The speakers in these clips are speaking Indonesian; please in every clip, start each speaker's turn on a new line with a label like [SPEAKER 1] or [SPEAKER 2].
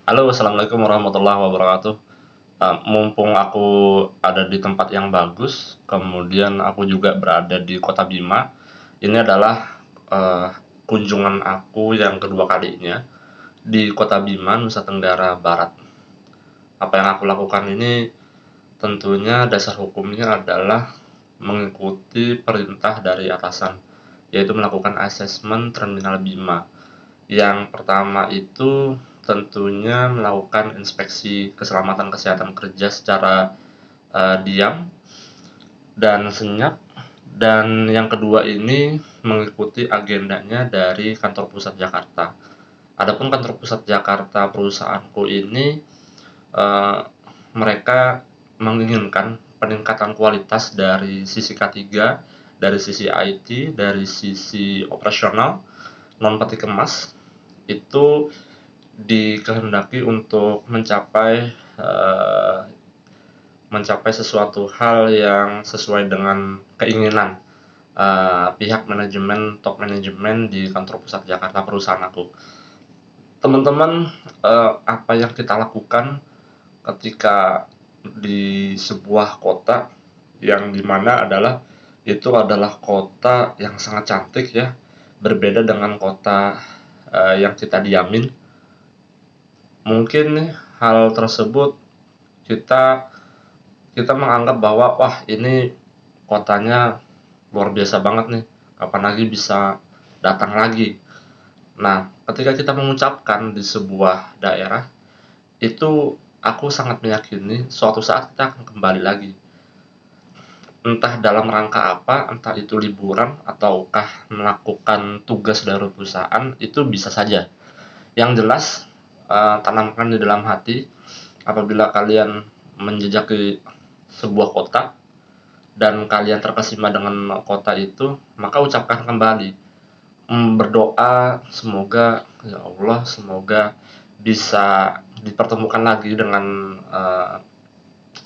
[SPEAKER 1] Halo, assalamualaikum warahmatullahi wabarakatuh. Mumpung aku ada di tempat yang bagus, kemudian aku juga berada di Kota Bima. Ini adalah eh, kunjungan aku yang kedua kalinya di Kota Bima, Nusa Tenggara Barat. Apa yang aku lakukan ini tentunya dasar hukumnya adalah mengikuti perintah dari atasan, yaitu melakukan asesmen Terminal Bima. Yang pertama itu tentunya melakukan inspeksi keselamatan kesehatan kerja secara diam dan senyap, dan yang kedua ini mengikuti agendanya dari kantor pusat Jakarta. Adapun kantor pusat Jakarta perusahaanku ini eh, mereka menginginkan peningkatan kualitas dari sisi K3, dari sisi IT, dari sisi operasional, non peti kemas, itu dikehendaki untuk mencapai sesuatu hal yang sesuai dengan keinginan pihak manajemen, top manajemen di kantor pusat Jakarta perusahaan aku. Teman-teman, apa yang kita lakukan ketika di sebuah kota yang dimana itu adalah kota yang sangat cantik ya, berbeda dengan kota yang kita diamin. Mungkin hal tersebut kita kita menganggap bahwa wah, ini kotanya luar biasa banget nih, kapan lagi bisa datang lagi. Nah, ketika kita mengucapkan di sebuah daerah itu, aku sangat meyakini suatu saat kita akan kembali lagi, entah dalam rangka apa, entah itu liburan ataukah melakukan tugas dari perusahaan, itu bisa saja. Yang jelas, tanamkan di dalam hati, apabila kalian menjejaki sebuah kota dan kalian terkesima dengan kota itu, maka ucapkan kembali, berdoa semoga ya Allah, semoga bisa dipertemukan lagi dengan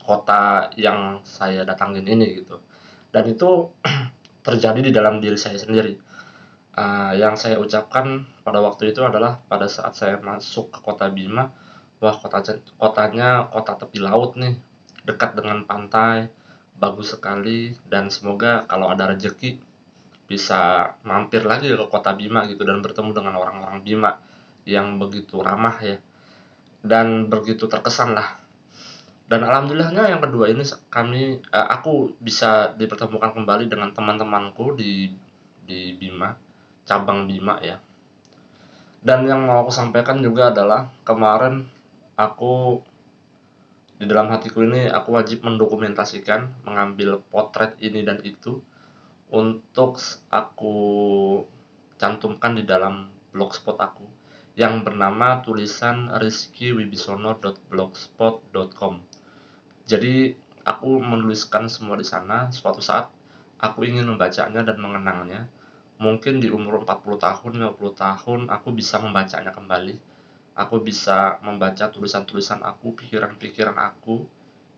[SPEAKER 1] kota yang saya datangin ini gitu. Dan itu terjadi di dalam diri saya sendiri. Yang saya ucapkan pada waktu itu adalah pada saat saya masuk ke kota Bima, wah, kotanya kota tepi laut nih, dekat dengan pantai, bagus sekali, dan semoga kalau ada rezeki bisa mampir lagi ke kota Bima gitu dan bertemu dengan orang-orang Bima yang begitu ramah ya, dan begitu terkesan lah. Dan alhamdulillahnya yang kedua ini aku bisa dipertemukan kembali dengan teman-temanku di Bima, cabang Bima ya. Dan yang mau aku sampaikan juga adalah kemarin aku di dalam hatiku ini aku wajib mendokumentasikan, mengambil potret ini dan itu untuk aku cantumkan di dalam blogspot aku yang bernama tulisan rizkywibisono.blogspot.com. Jadi aku menuliskan semua di sana. Suatu saat aku ingin membacanya dan mengenangnya. Mungkin di umur 40 tahun, 50 tahun aku bisa membacanya kembali. Aku bisa membaca tulisan-tulisan aku, pikiran-pikiran aku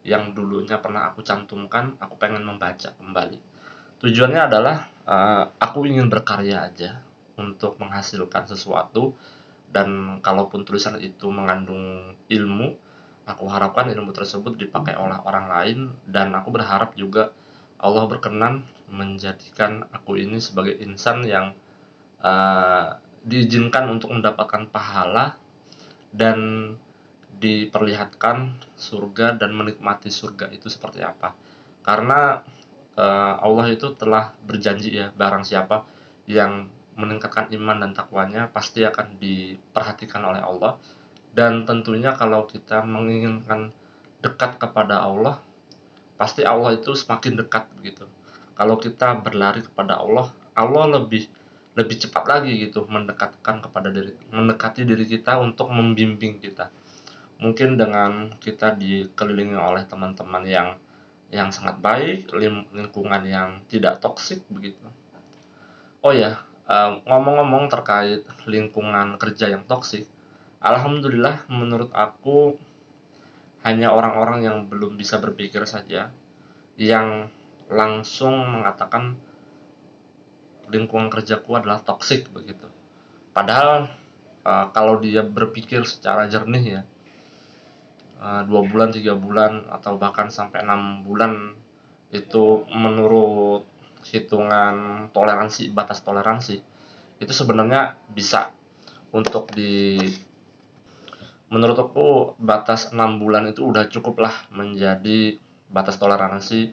[SPEAKER 1] yang dulunya pernah aku cantumkan, aku pengen membaca kembali. Tujuannya adalah aku ingin berkarya aja untuk menghasilkan sesuatu, dan kalaupun tulisan itu mengandung ilmu, aku harapkan ilmu tersebut dipakai oleh orang lain, dan aku berharap juga Allah berkenan menjadikan aku ini sebagai insan yang diizinkan untuk mendapatkan pahala dan diperlihatkan surga dan menikmati surga itu seperti apa. Karena Allah itu telah berjanji ya, barang siapa yang meningkatkan iman dan takwanya pasti akan diperhatikan oleh Allah. Dan tentunya kalau kita menginginkan dekat kepada Allah, pasti Allah itu semakin dekat begitu. Kalau kita berlari kepada Allah, Allah lebih lebih cepat lagi gitu mendekati diri kita untuk membimbing kita. Mungkin dengan kita dikelilingi oleh teman-teman yang sangat baik, lingkungan yang tidak toksik begitu. Oh ya, ngomong-ngomong terkait lingkungan kerja yang toksik, alhamdulillah menurut aku hanya orang-orang yang belum bisa berpikir saja yang langsung mengatakan lingkungan kerjaku adalah toksik begitu. Padahal kalau dia berpikir secara jernih ya, 2 bulan, 3 bulan, atau bahkan sampai 6 bulan itu menurut hitungan toleransi, batas toleransi, itu sebenarnya bisa untuk menurut aku batas 6 bulan itu udah cukup lah menjadi batas toleransi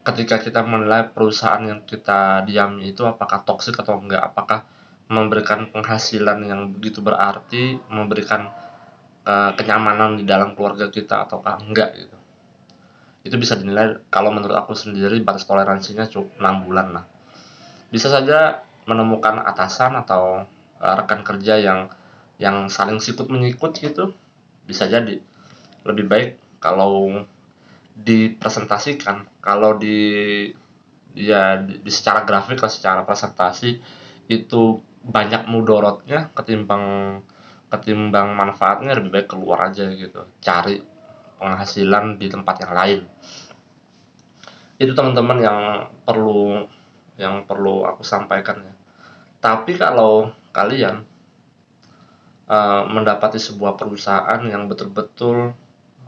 [SPEAKER 1] ketika kita menilai perusahaan yang kita diami itu apakah toksik atau enggak, apakah memberikan penghasilan yang begitu berarti, memberikan kenyamanan di dalam keluarga kita ataukah enggak gitu. Itu bisa dinilai kalau menurut aku sendiri batas toleransinya cukup 6 bulan lah. Bisa saja menemukan atasan atau rekan kerja yang saling sikut menyikut gitu, bisa jadi. Lebih baik kalau dipresentasikan, kalau di secara grafik atau secara presentasi itu banyak mudorotnya ketimbang ketimbang manfaatnya, lebih baik keluar aja gitu, cari penghasilan di tempat yang lain. Itu teman-teman yang perlu aku sampaikan ya. Tapi kalau kalian mendapati sebuah perusahaan yang betul-betul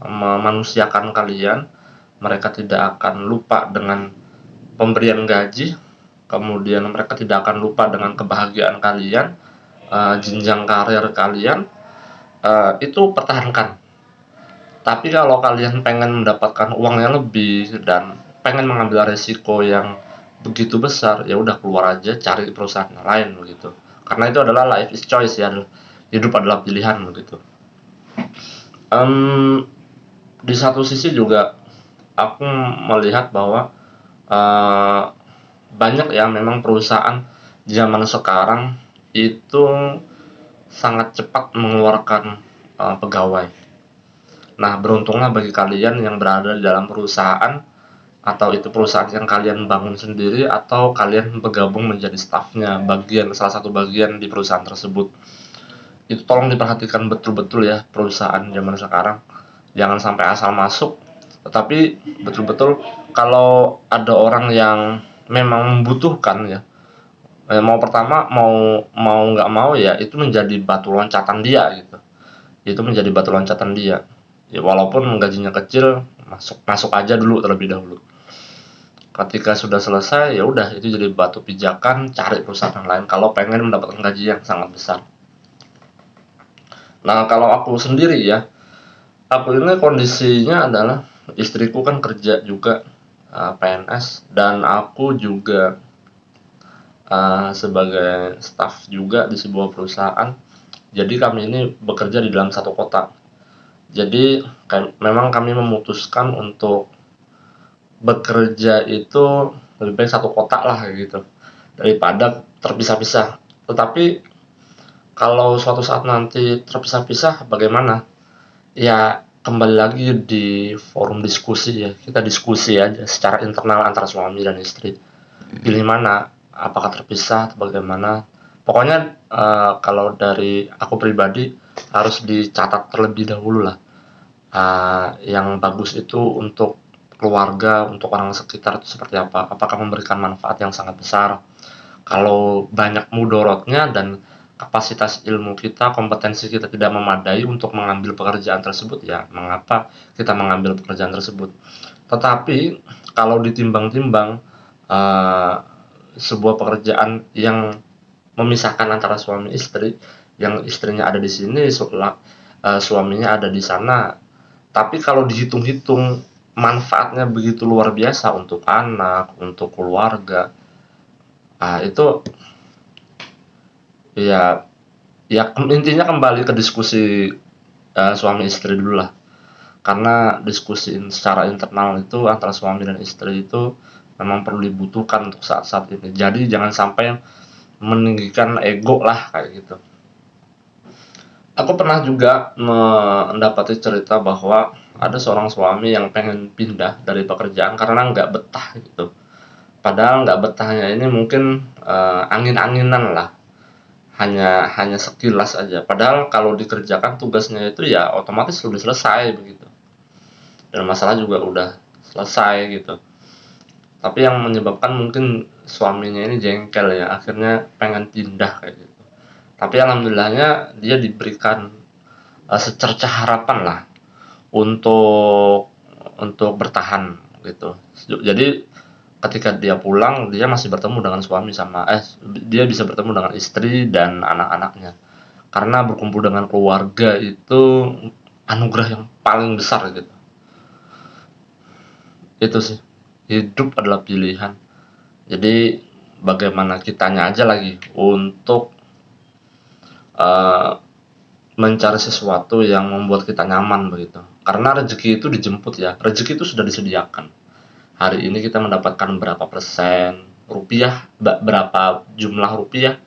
[SPEAKER 1] memanusiakan kalian, mereka tidak akan lupa dengan pemberian gaji, kemudian mereka tidak akan lupa dengan kebahagiaan kalian, jenjang karir kalian, itu pertahankan. Tapi kalau kalian pengen mendapatkan uang yang lebih dan pengen mengambil resiko yang begitu besar, ya udah keluar aja cari perusahaan yang lain begitu. Karena itu adalah life is choice ya, hidup adalah pilihan begitu. Di satu sisi juga aku melihat bahwa banyak ya memang perusahaan zaman sekarang itu sangat cepat mengeluarkan pegawai. Nah, beruntunglah bagi kalian yang berada di dalam perusahaan, atau itu perusahaan yang kalian bangun sendiri atau kalian bergabung menjadi stafnya, salah satu bagian di perusahaan tersebut. Itu tolong diperhatikan betul-betul ya perusahaan zaman sekarang. Jangan sampai asal masuk, tetapi betul-betul kalau ada orang yang memang membutuhkan ya, mau pertama mau nggak mau ya itu menjadi batu loncatan dia gitu. Itu menjadi batu loncatan dia. Ya walaupun gajinya kecil, masuk aja dulu terlebih dahulu. Ketika sudah selesai ya udah itu jadi batu pijakan, cari perusahaan yang lain kalau pengen mendapatkan gaji yang sangat besar. Nah, kalau aku sendiri ya, aku ini kondisinya adalah istriku kan kerja juga PNS, dan aku juga sebagai staf juga di sebuah perusahaan. Jadi kami ini bekerja di dalam satu kota. Jadi memang kami memutuskan untuk bekerja itu lebih baik satu kota lah gitu, daripada terpisah-pisah. Tetapi kalau suatu saat nanti terpisah-pisah bagaimana? Ya kembali lagi di forum diskusi ya, kita diskusi aja secara internal antara suami dan istri. Pilih mana? Apakah terpisah atau bagaimana? Pokoknya kalau dari aku pribadi harus dicatat terlebih dahulu lah. Yang bagus itu untuk keluarga, untuk orang sekitar itu seperti apa? Apakah memberikan manfaat yang sangat besar? Kalau banyak mudorotnya dan kapasitas ilmu kita, kompetensi kita tidak memadai untuk mengambil pekerjaan tersebut, ya mengapa kita mengambil pekerjaan tersebut? Tetapi kalau ditimbang-timbang sebuah pekerjaan yang memisahkan antara suami istri, yang istrinya ada di sini, suaminya ada di sana, tapi kalau dihitung-hitung manfaatnya begitu luar biasa untuk anak, untuk keluarga, itu ya intinya kembali ke diskusi suami istri dulu lah. Karena diskusi secara internal itu antara suami dan istri itu memang perlu dibutuhkan untuk saat-saat ini. Jadi jangan sampai meninggikan ego lah kayak gitu. Aku pernah juga mendapati cerita bahwa ada seorang suami yang pengen pindah dari pekerjaan karena nggak betah gitu. Padahal nggak betahnya ini mungkin angin-anginan lah, hanya sekilas aja. Padahal kalau dikerjakan tugasnya itu ya otomatis sudah selesai begitu, dan masalah juga udah selesai gitu. Tapi yang menyebabkan mungkin suaminya ini jengkel ya, akhirnya pengen pindah kayak gitu. Tapi alhamdulillahnya dia diberikan secercah harapan lah untuk bertahan gitu. Jadi ketika dia pulang, dia masih bertemu dengan suami dia bisa bertemu dengan istri dan anak-anaknya. Karena berkumpul dengan keluarga itu anugerah yang paling besar gitu. Itu sih. Hidup adalah pilihan. Jadi bagaimana kitanya aja lagi untuk uh, mencari sesuatu yang membuat kita nyaman begitu. Karena rezeki itu dijemput ya. Rezeki itu sudah disediakan. Hari ini kita mendapatkan berapa persen rupiah, berapa jumlah rupiah,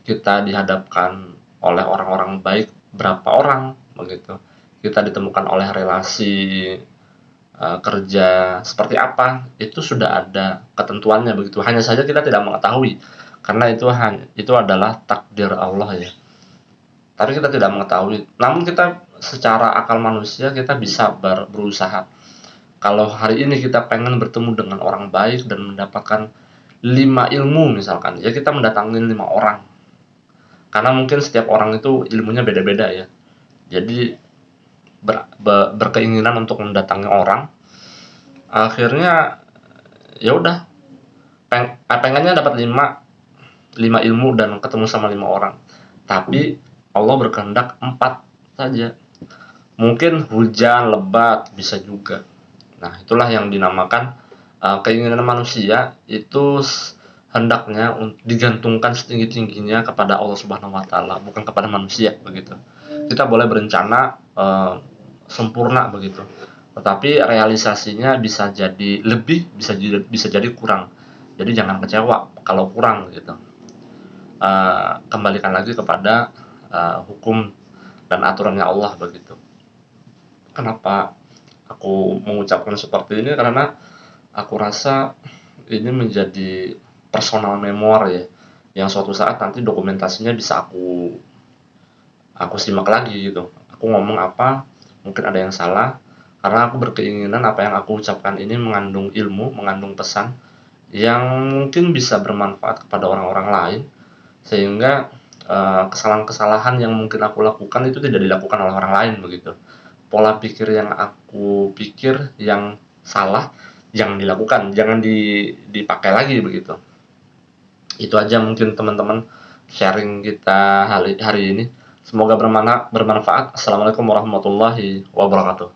[SPEAKER 1] kita dihadapkan oleh orang-orang baik berapa orang begitu. Kita ditemukan oleh relasi kerja seperti apa, itu sudah ada ketentuannya begitu. Hanya saja kita tidak mengetahui karena itu adalah takdir Allah ya. Tapi kita tidak mengetahui. Namun kita secara akal manusia kita bisa berusaha. Kalau hari ini kita pengen bertemu dengan orang baik dan mendapatkan 5 ilmu misalkan, ya kita mendatangi 5 orang. Karena mungkin setiap orang itu ilmunya beda-beda ya. Jadi berkeinginan untuk mendatangi orang, akhirnya ya udah pengennya dapat 5 ilmu dan ketemu sama 5 orang. Tapi Allah berkehendak 4 saja. Mungkin hujan lebat bisa juga. Nah, itulah yang dinamakan keinginan manusia itu hendaknya digantungkan setinggi-tingginya kepada Allah Subhanahu wa taala, bukan kepada manusia begitu. Kita boleh berencana sempurna begitu. Tetapi realisasinya bisa jadi lebih, bisa jadi kurang. Jadi jangan kecewa kalau kurang gitu. Kembalikan lagi kepada hukum dan aturannya Allah begitu. Kenapa aku mengucapkan seperti ini? Karena aku rasa ini menjadi personal memoir ya, yang suatu saat nanti dokumentasinya bisa aku simak lagi gitu. Aku ngomong apa, mungkin ada yang salah, karena aku berkeinginan apa yang aku ucapkan ini mengandung ilmu, mengandung pesan yang mungkin bisa bermanfaat kepada orang-orang lain, sehingga kesalahan-kesalahan yang mungkin aku lakukan itu tidak dilakukan oleh orang lain begitu. Pola pikir yang aku pikir yang salah jangan dilakukan, jangan dipakai lagi begitu. Itu aja mungkin teman-teman sharing kita hari ini. Semoga bermanfaat. Assalamualaikum warahmatullahi wabarakatuh.